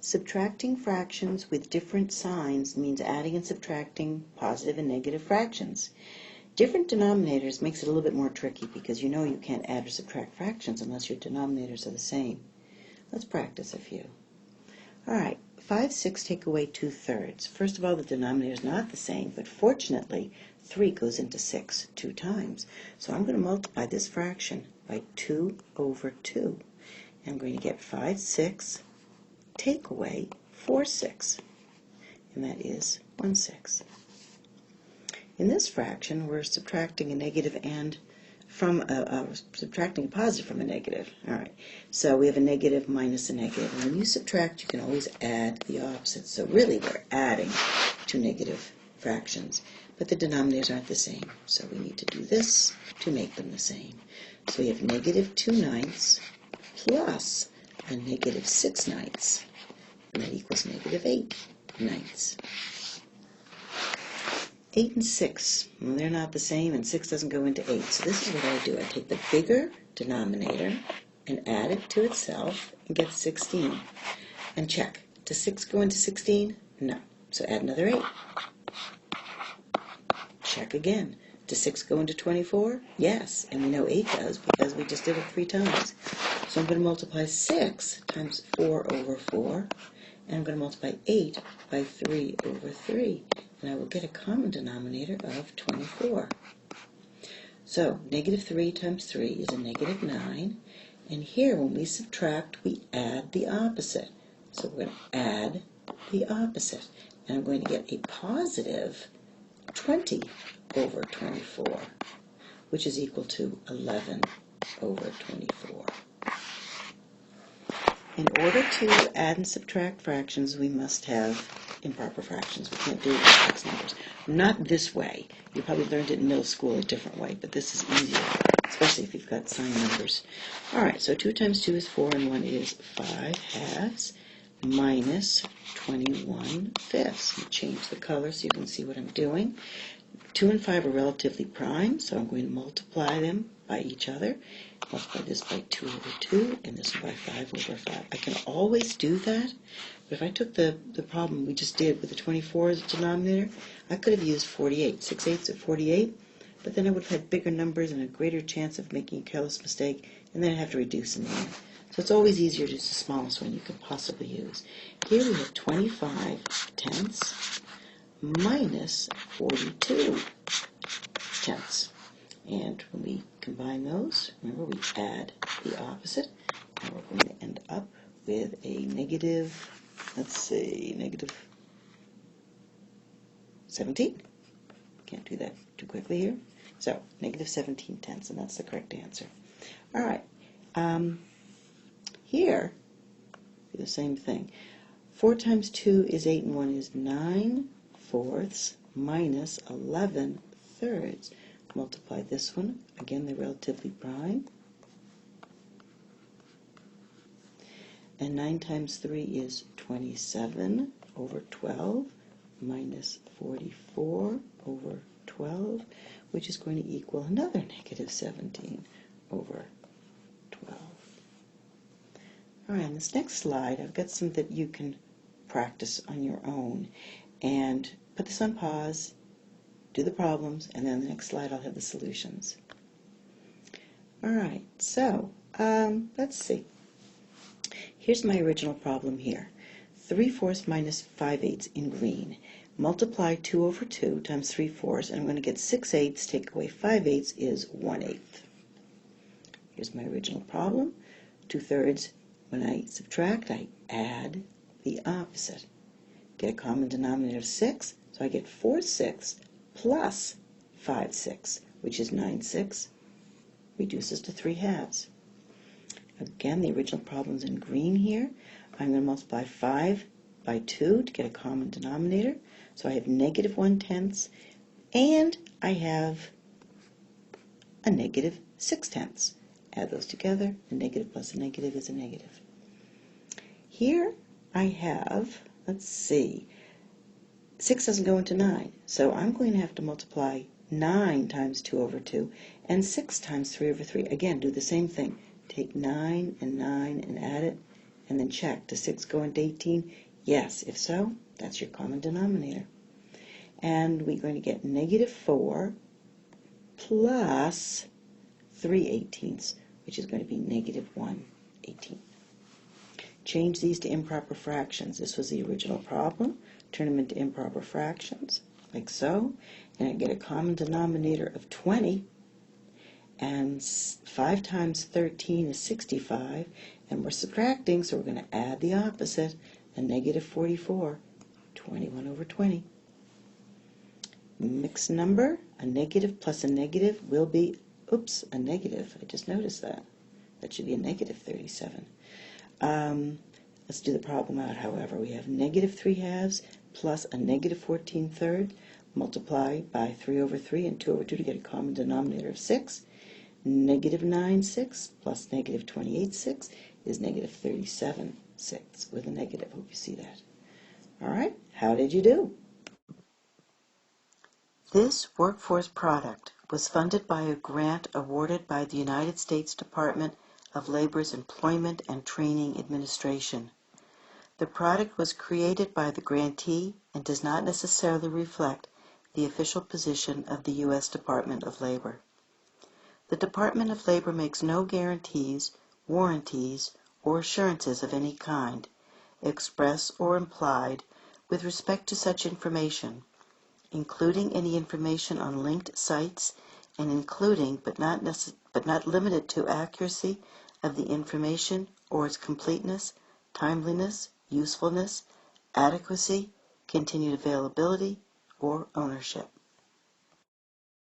Subtracting fractions with different signs means adding and subtracting positive and negative fractions. Different denominators makes it a little bit more tricky because you know you can't add or subtract fractions unless your denominators are the same. Let's practice a few. All right, 5 6 take away 2/3. First of all, the denominator is not the same, but fortunately 3 goes into 6 2 times. So I'm going to multiply this fraction by 2 over 2. And I'm going to get 5 6 take away 4 6, and that is 1 6. In this fraction, we're subtracting a negative and from subtracting a positive from a negative. All right, so we have a negative minus a negative. And when you subtract, you can always add the opposite. So really, we're adding two negative fractions, but the denominators aren't the same. So we need to do this to make them the same. So we have negative 2/9 plus a negative 6/9, and that equals negative 8/9. 8 and 6, well, they're not the same, and 6 doesn't go into 8. So this is what I do. I take the bigger denominator and add it to itself and get 16. And check. Does 6 go into 16? No. So add another 8. Check again. Does 6 go into 24? Yes. And we know 8 does because we just did it 3 times. So I'm going to multiply 6 times 4 over 4. And I'm going to multiply 8 by 3 over 3. And I will get a common denominator of 24. So negative 3 times 3 is a negative 9. And here, when we subtract, we add the opposite. So we're going to add the opposite. And I'm going to get a positive 20 over 24, which is equal to 11 over 24. In order to add and subtract fractions, we must have improper fractions. We can't do it with complex numbers. Not this way. You probably learned it in middle school a different way, but this is easier, especially if you've got sign numbers. All right, so 2 times 2 is 4, and 1 is 5/2 minus 21/5. You change the color so you can see what I'm doing. 2 and 5 are relatively prime, so I'm going to multiply them by each other. Multiply this by 2 over 2, and this one by 5 over 5. I can always do that, but if I took the problem we just did with the 24 as a denominator, I could have used 48. 6 eighths of 48, but then I would have had bigger numbers and a greater chance of making a careless mistake, and then I'd have to reduce in the end. So it's always easier to use the smallest one you could possibly use. Here we have 25/10 minus 42/10. And when we combine those, remember we add the opposite, and we're going to end up with a negative, let's say, negative 17. Can't do that too quickly here. So, negative 17/10, and that's the correct answer. All right. Here, do the same thing. 4 times 2 is 8, and 1 is 9/4 minus 11/3. Multiply this one. Again, they're relatively prime. And 9 times 3 is 27 over 12 minus 44 over 12, which is going to equal another negative 17 over 12. All right, on this next slide, I've got some that you can practice on your own. And put this on pause, do the problems, and then on the next slide I'll have the solutions. All right, so let's see. Here's my original problem here. 3/4 minus 5/8 in green. Multiply 2 over 2 times 3/4, and I'm going to get 6/8 take away 5/8 is 1/8. Here's my original problem. 2/3, when I subtract, I add the opposite. Get a common denominator of 6, so I get 4/6 plus 5/6, which is 9/6, reduces to 3/2. Again, the original problem's in green here. I'm going to multiply 5 by 2 to get a common denominator. So I have negative 1/10, and I have a negative 6/10. Add those together. A negative plus a negative is a negative. Here I have, let's see, 6 doesn't go into 9, so I'm going to have to multiply 9 times 2 over 2 and 6 times 3 over 3. Again, do the same thing. Take 9 and 9 and add it, and then check, does 6 go into 18? Yes. If so, that's your common denominator. And we're going to get negative 4 plus 3/18, which is going to be negative 1/18. Change these to improper fractions. This was the original problem. Turn them into improper fractions, like so. And I get a common denominator of 20. And 5 times 13 is 65. And we're subtracting, so we're going to add the opposite, a negative 44. 21 over 20. Mixed number, a negative plus a negative will be, oops, a negative. I just noticed that. That should be a negative 37. Let's do the problem out, however. We have negative 3/2 plus a negative 14/3. Multiply by 3 over 3 and 2 over 2 to get a common denominator of 6. Negative 9/6 plus negative 28/6 is negative 37/6 with a negative. Hope you see that. All right, how did you do? This workforce product was funded by a grant awarded by the United States Department of Labor's Employment and Training Administration. The product was created by the grantee and does not necessarily reflect the official position of the U.S. Department of Labor. The Department of Labor makes no guarantees, warranties, or assurances of any kind, express or implied, with respect to such information, including any information on linked sites and including but not limited to accuracy of the information or its completeness, timeliness, usefulness, adequacy, continued availability, or ownership.